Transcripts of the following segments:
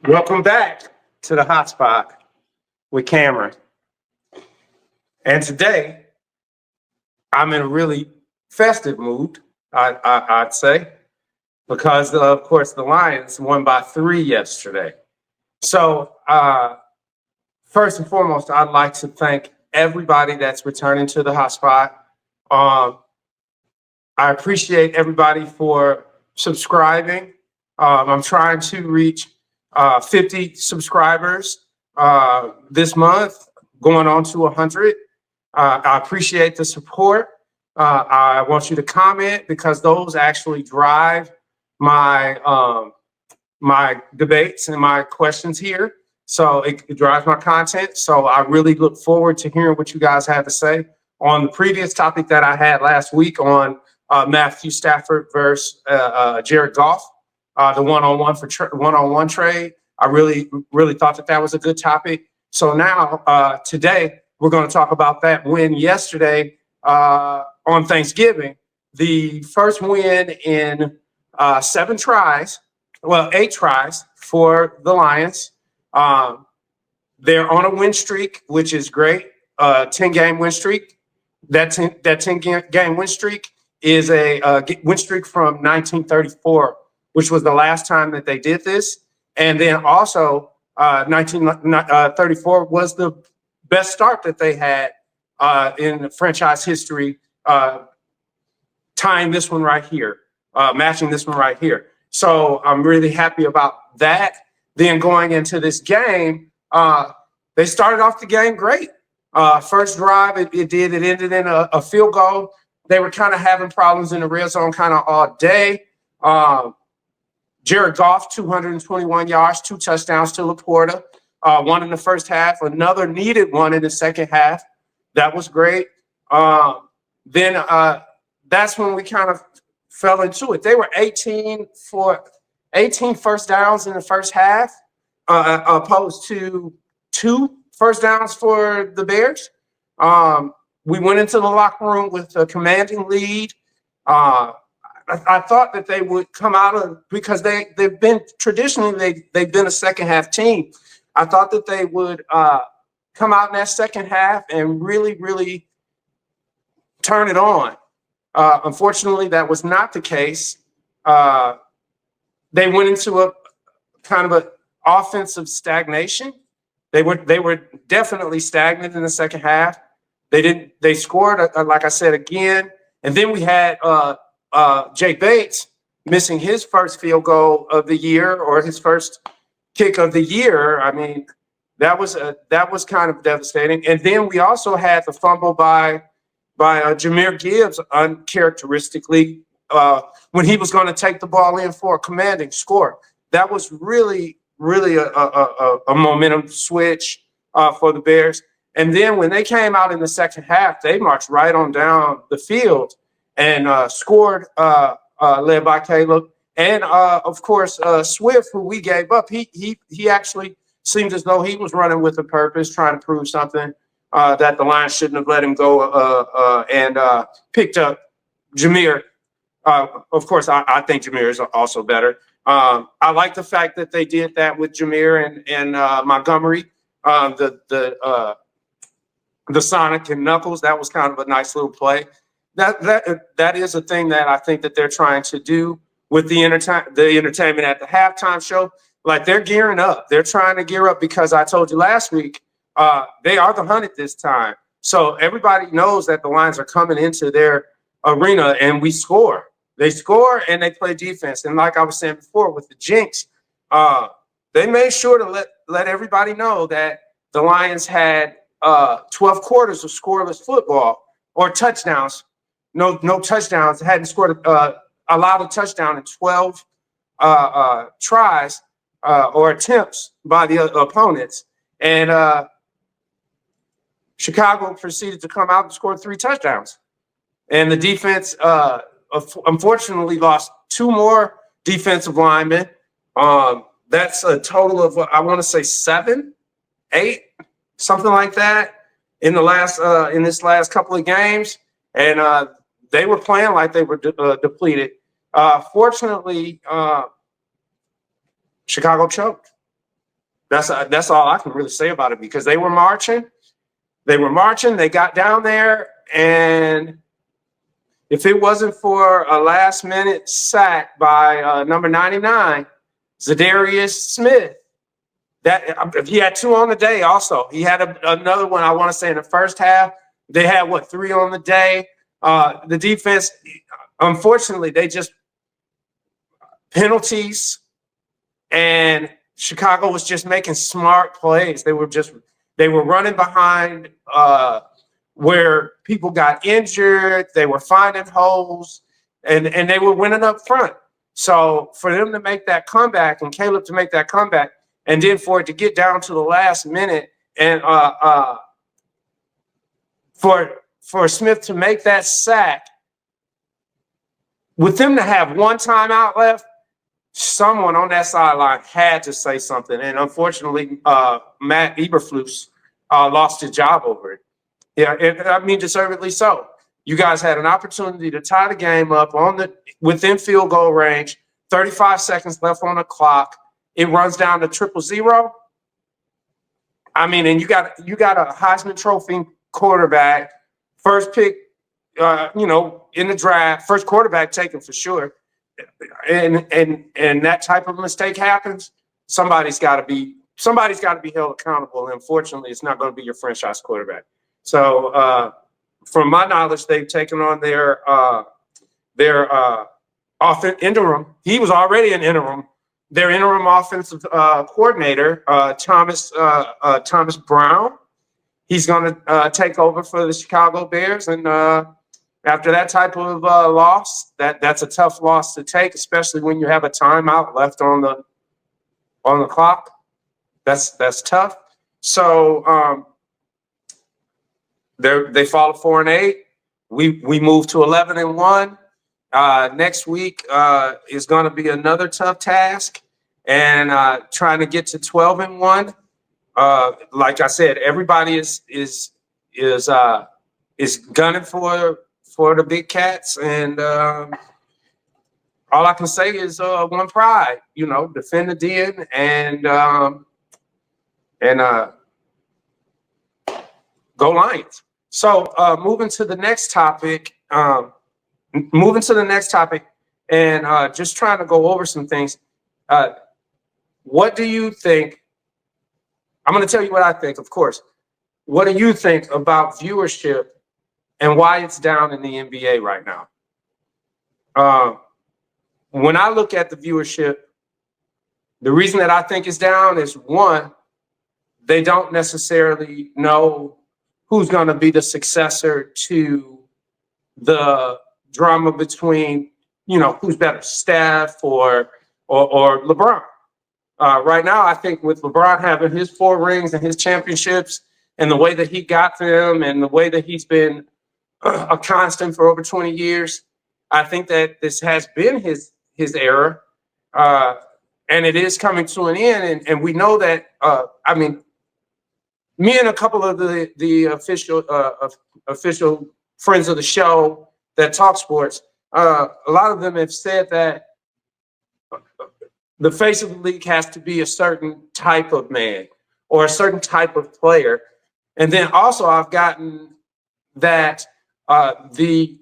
Welcome back to the Hotspot with Cameron. And today, I'm in a really festive mood, I'd say, because of course the Lions won by 3 yesterday. So first and foremost, I'd like to thank everybody that's returning to the Hotspot. Um, I appreciate everybody for subscribing. I'm trying to reach 50 subscribers this month, going on to 100. I appreciate the support. I want you to comment because those actually drive my my debates and my questions here. So it drives my content. So I really look forward to hearing what you guys have to say on the previous topic that I had last week on Matthew Stafford versus Jared Goff, the one-on-one trade. I really thought that was a good topic. So now today we're going to talk about that win yesterday on Thanksgiving, the first win in 7 tries, well, 8 tries for the Lions. They're on a win streak, which is great. 10-game win streak. That 10-game win streak is a win streak from 1934, which was the last time that they did this. And then also 1934 was the best start that they had in franchise history, tying this one right here, matching this one right here. So I'm really happy about that. Then going into this game, they started off the game great. First drive, it ended in a field goal. They were kind of having problems in the red zone kind of all day. Jared Goff, 221 yards, 2 touchdowns to Laporta, one in the first half, another needed one in the second half. That was great. Then that's when we kind of fell into it. They were 18 first downs in the first half, opposed to 2 first downs for the Bears. We went into the locker room with a commanding lead. I thought that they would come out of, because they've been traditionally they've been a second half team. I thought that they would come out in that second half and really turn it on. Unfortunately, that was not the case. They went into a kind of an offensive stagnation. They were definitely stagnant in the second half. They scored, like I said, again. And then we had L.Betts missing his first field goal of the year, or his first kick of the year. I mean, that was kind of devastating. And then we also had the fumble by Jahmyr Gibbs uncharacteristically when he was going to take the ball in for a commanding score. That was really a momentum switch for the Bears. And then when they came out in the second half, they marched right on down the field and scored, led by Caleb. And, of course, Swift, who we gave up, he actually seemed as though he was running with a purpose, trying to prove something that the Lions shouldn't have let him go, and picked up Jahmyr. Of course, I think Jahmyr is also better. I like the fact that they did that with Jahmyr and Montgomery, the Sonic and Knuckles. That was kind of a nice little play. That is a thing that I think that they're trying to do with the entertainment at the halftime show. Like, they're gearing up. They're trying to gear up because I told you last week, they are the hunt this time. So everybody knows that the Lions are coming into their arena and we score. They score and they play defense. And like I was saying before with the Jinx, they made sure to let everybody know that the Lions had 12 quarters of scoreless football or touchdowns. No touchdowns. They hadn't scored allowed a touchdown in 12 tries or attempts by the opponents. And Chicago proceeded to come out and score 3 touchdowns. And the defense, unfortunately, lost 2 more defensive linemen. That's a total of, I want to say 7, 8, something like that in this last couple of games. And they were playing like they were depleted. Fortunately, Chicago choked. That's all I can really say about it, because they were marching. They got down there, and if it wasn't for a last minute sack by number 99, Zadarius Smith, that he had 2 on the day. Also, he had another one, I want to say, in the first half. They had 3 on the day. The defense, unfortunately, they just penalties, and Chicago was just making smart plays. They were running behind where people got injured. They were finding holes, and they were winning up front. So for them to make that comeback, and Caleb to make that comeback, and then for it to get down to the last minute, and for Smith to make that sack, with them to have 1 timeout left, someone on that sideline had to say something. And unfortunately, Matt Eberflus lost his job over it. Yeah, I mean, deservedly so. You guys had an opportunity to tie the game up within field goal range, 35 seconds left on the clock. It runs down to 0-0. I mean, and you got a Heisman Trophy quarterback, first pick, in the draft, first quarterback taken for sure. And that type of mistake happens, somebody's got to be held accountable. And unfortunately, it's not going to be your franchise quarterback. So, from my knowledge, they've taken on their interim. He was already an interim. Their interim offensive coordinator, Thomas Brown. He's going to take over for the Chicago Bears, and after that type of loss, that's a tough loss to take, especially when you have a timeout left on the clock. That's tough. So they fall to 4-8. We move to 11-1. Next week is going to be another tough task, and trying to get to 12-1. Like I said, everybody is gunning for the Big Cats, and all I can say is one pride, defend the den, and go Lions. So moving to the next topic, and just trying to go over some things. What do you think? I'm going to tell you what I think, of course. What do you think about viewership and why it's down in the NBA right now? When I look at the viewership, the reason that I think it's down is, one, they don't necessarily know who's going to be the successor to the drama between, who's better, Steph or LeBron. Right now, I think with LeBron having his 4 rings and his championships, and the way that he got them, and the way that he's been a constant for over 20 years, I think that this has been his era, and it is coming to an end. And we know that. Me and a couple of the official friends of the show that talk sports, a lot of them have said that the face of the league has to be a certain type of man or a certain type of player. And then also I've gotten that the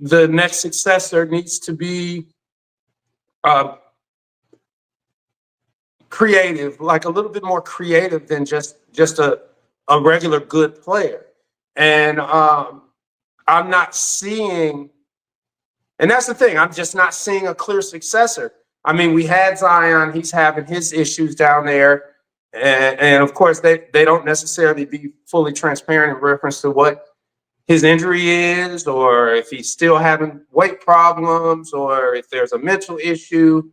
next successor needs to be creative, like a little bit more creative than just a regular good player. And I'm not seeing, and that's the thing, I'm just not seeing a clear successor. I mean, we had Zion, he's having his issues down there. And of course, they don't necessarily be fully transparent in reference to what his injury is, or if he's still having weight problems, or if there's a mental issue.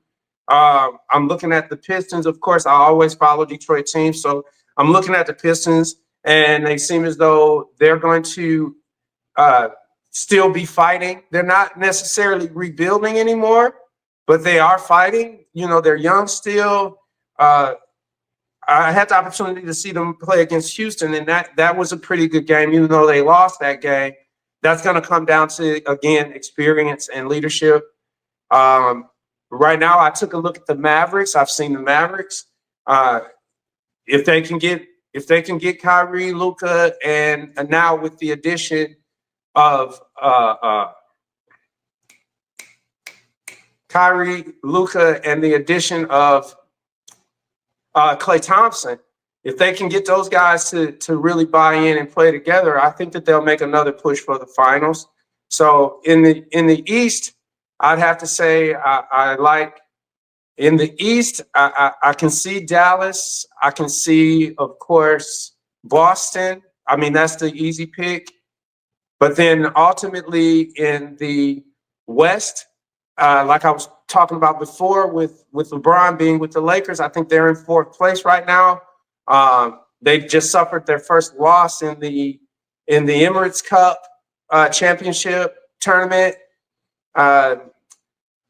I'm looking at the Pistons. Of course, I always follow Detroit teams. So I'm looking at the Pistons, and they seem as though they're going to still be fighting. They're not necessarily rebuilding anymore, but they are fighting. They're young still. I had the opportunity to see them play against Houston, and that was a pretty good game, even though they lost that game. That's going to come down to, again, experience and leadership. Right now, I took a look at the Mavericks. I've seen the Mavericks. if they can get Kyrie, Luka, and now with the addition of Kyrie, Luka, and the addition of Klay Thompson, if they can get those guys to really buy in and play together, I think that they'll make another push for the finals. So in the East, I'd have to say I like in the East. I can see Dallas. I can see, of course, Boston. I mean, that's the easy pick. But then ultimately in the West, like I was talking about before with LeBron being with the Lakers, I think they're in fourth place right now. They just suffered their first loss in the Emirates Cup championship tournament.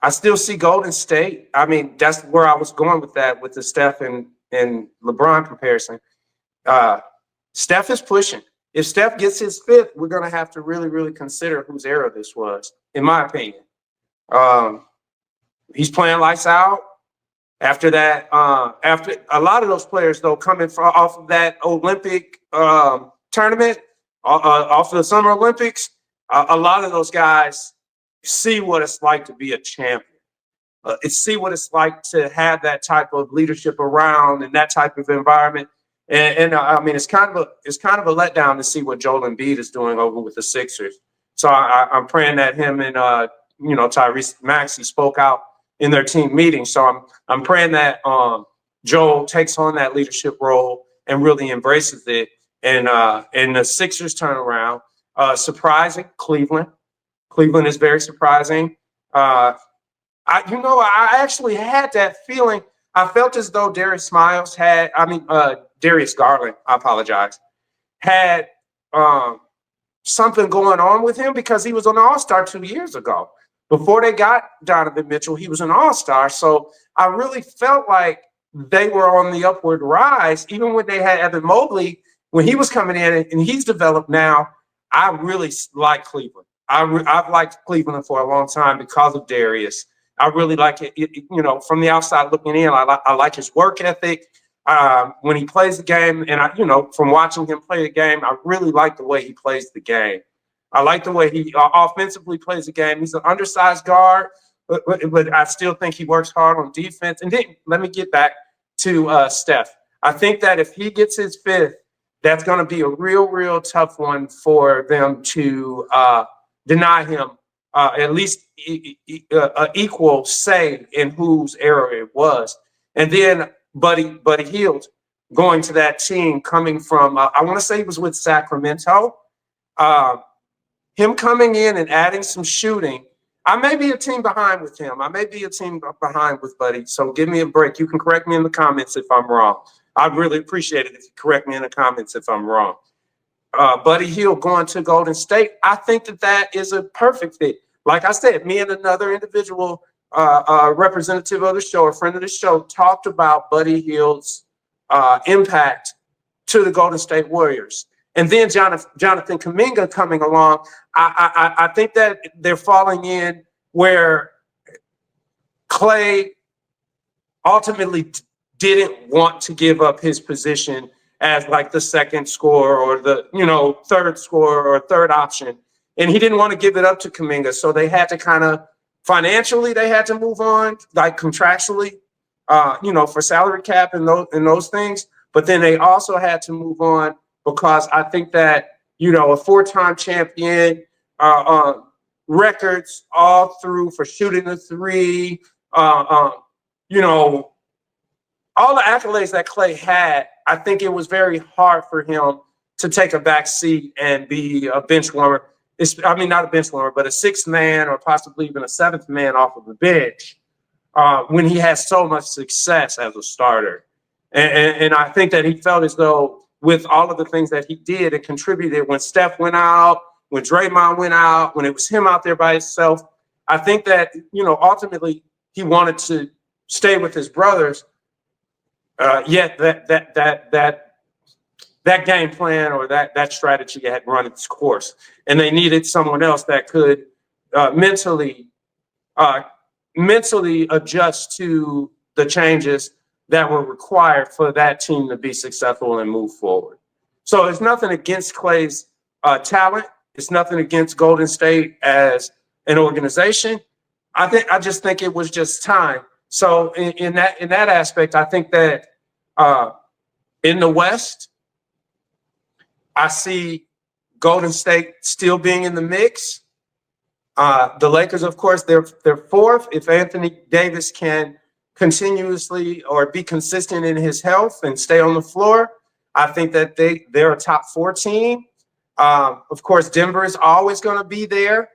I still see Golden State. I mean, that's where I was going with that, with the Steph and LeBron comparison. Steph is pushing. If Steph gets his fifth, we're going to have to really, really consider whose era this was, in my opinion. He's playing lights out. After that, after a lot of those players, though, coming off of that Olympic tournament, off of the Summer Olympics, a lot of those guys see what it's like to be a champion. See what it's like to have that type of leadership around and that type of environment. And I mean, it's kind of a letdown to see what Joel Embiid is doing over with the Sixers. So I'm praying that him and Tyrese Maxey spoke out in their team meeting. So I'm praying that Joel takes on that leadership role and really embraces it. And the Sixers turn around. Surprising, Cleveland. Cleveland is very surprising. I actually had that feeling. I felt as though Darius Garland, I apologize, had something going on with him because he was an all-star 2 years ago. Before they got Donovan Mitchell, he was an all-star. So I really felt like they were on the upward rise, even when they had Evan Mobley, when he was coming in and he's developed now. I really like Cleveland. I've liked Cleveland for a long time because of Darius. I really like it. From the outside looking in, I like his work ethic when he plays the game. And from watching him play the game, I really like the way he plays the game. I like the way he offensively plays the game. He's an undersized guard, but I still think he works hard on defense. And then let me get back to Steph. I think that if he gets his fifth, that's going to be a real, real tough one for them to deny him at least equal say in whose era it was. And then Buddy Hield going to that team coming from, I want to say he was with Sacramento. Him coming in and adding some shooting. I may be a team behind with him. I may be a team behind with Buddy. So give me a break. You can correct me in the comments if I'm wrong. I'd really appreciate it if you correct me in the comments if I'm wrong. Buddy Hield going to Golden State. I think that is a perfect fit. Like I said, me and another individual representative of the show, a friend of the show, talked about Buddy Hield's impact to the Golden State Warriors. And then Jonathan Kuminga coming along, I think that they're falling in where Klay ultimately didn't want to give up his position as like the second scorer or the third scorer or third option, and he didn't want to give it up to Kuminga. So they had to kind of financially they had to move on, like contractually, for salary cap and those things. But then they also had to move on because I think that, a four-time champion, records all through for shooting the three, all the accolades that Klay had, I think it was very hard for him to take a back seat and be a bench warmer. Not a bench warmer, but a sixth man or possibly even a seventh man off of the bench when he has so much success as a starter. And I think that he felt as though with all of the things that he did and contributed when Steph went out, when Draymond went out, when it was him out there by himself, I think that, ultimately he wanted to stay with his brothers. Yet that game plan or that strategy had run its course, and they needed someone else that could mentally adjust to the changes that were required for that team to be successful and move forward. So it's nothing against Klay's talent. It's nothing against Golden State as an organization. I just think it was just time. So in that aspect, I think that in the West, I see Golden State still being in the mix. The Lakers, of course, they're fourth. If Anthony Davis can continuously or be consistent in his health and stay on the floor, I think that they're a top 4 team. Of course, Denver is always going to be there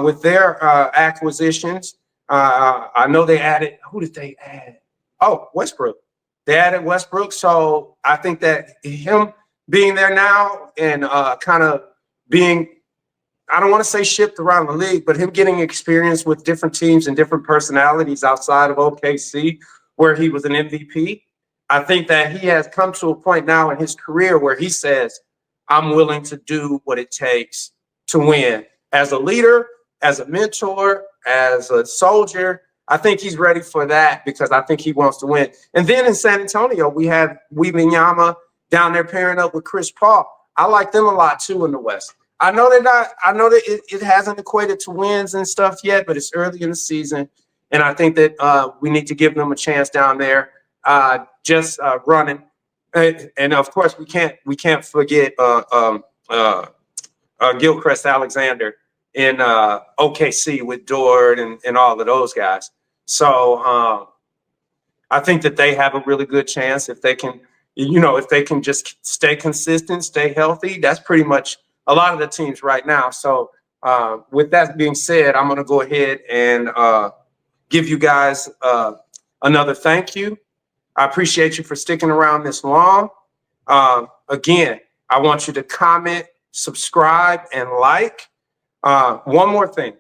with their acquisitions. I know they added, who did they add? Oh, Westbrook. They added Westbrook. So I think that him being there now and kind of being, I don't want to say shipped around the league, but him getting experience with different teams and different personalities outside of OKC, where he was an MVP. I think that he has come to a point now in his career where he says, I'm willing to do what it takes to win. As a leader, as a mentor, as a soldier, I think he's ready for that because I think he wants to win. And then in San Antonio, we have Wembanyama down there pairing up with Chris Paul. I like them a lot too in the West. I know that it hasn't equated to wins and stuff yet, but it's early in the season. And I think that we need to give them a chance down there just running. And of course, we can't forget Gilchrist Alexander in OKC with Dort and all of those guys. So I think that they have a really good chance if they can, if they can just stay consistent, stay healthy. That's pretty much a lot of the teams right now. So with that being said, I'm going to go ahead and give you guys another thank you. I appreciate you for sticking around this long. Again, I want you to comment, subscribe, and like. One more thing,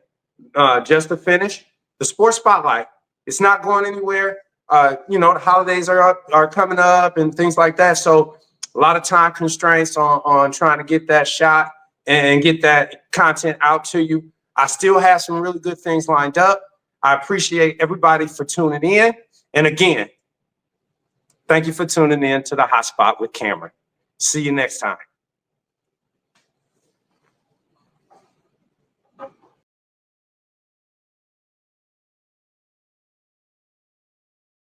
just to finish, the Sports Spotlight, it's not going anywhere. The holidays are coming up and things like that. So a lot of time constraints on trying to get that shot and get that content out to you. I still have some really good things lined up. I appreciate everybody for tuning in. And again, thank you for tuning in to the Hot Spot with Cameron. See you next time.